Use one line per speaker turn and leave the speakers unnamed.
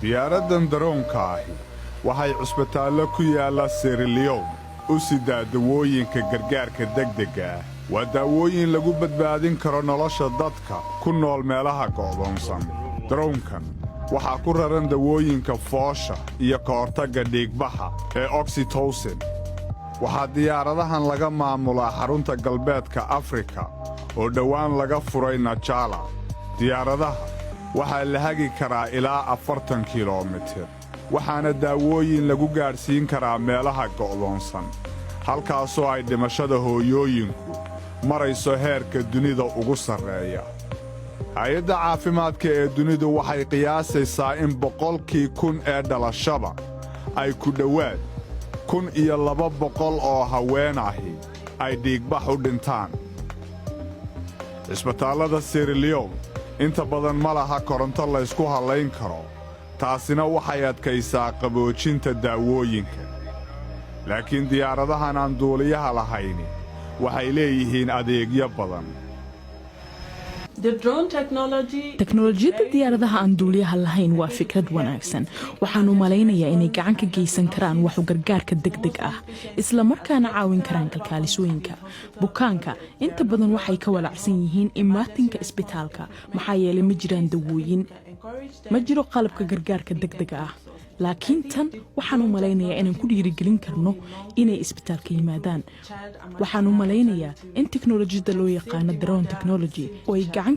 diyaaradan daroonka ahi waxay cusbitaallo ku yaalla Sierra Leone u sidaa dawooyinka gargaarka degdega ah. Waa daawooyin lagu badbaadin karo nolosha dadka ku nool meelaha go'doonsan. Daroonkan waxaa ku raran dawooyinka foosha iyo ka hortagga dhiigbaxa ee oxytocin. waxaa diyaaradahan laga maamulaa xarunta galbeedka Afrika oo dhowaan laga furay Najala. Diyaaradaha waxaa la hagi karaa ilaa 40 kiiloomitir, waxaana daawooyin lagu gaadhsiin karaa meelaha go'doonsan, halkaasoo ay dhimashada hooyooyinku marayso heerka dunida ugu sarreeya. Hay'adda caafimaadka ee dunidu waxay qiyaasaysaa in 100,000 ee dhalashaba ay ku dhowaad 1,200 oo haween ahi ay dhiigbax u dhintaan. Cisbitaallada Sierra Leone inta badan ma laha koronto la isku halayn karo, taasina waxay adkaysaa qaboojinta daawooyinka. Laakiin diyaaradahan aan duuliyaha lahayni waxay leeyihiin adeegyo badan.
teknolojiyadda diyaaradaha aan duuliyaha lahayn waa fikrad wanaagsan. waxaanu malaynayaa inay gacan ka geysan karaan waxu gargaarka degdeg ah, isla markaana caawin karaan kalkaalisooyinka bukaanka. inta badan waxay ka walacsan yihiin imaatinka isbitaalka maxaa yeelay ma jiraan dawooyin, ma jiro qalabka gargaarka degdega ah. laakiin tan waxaanu malaynayaa inaan ku dhiirigelin karno inay isbitaalka yimaadaan. waxaanu malaynayaa in teknolojiyadda loo yaqaano drone technology oo ay gacan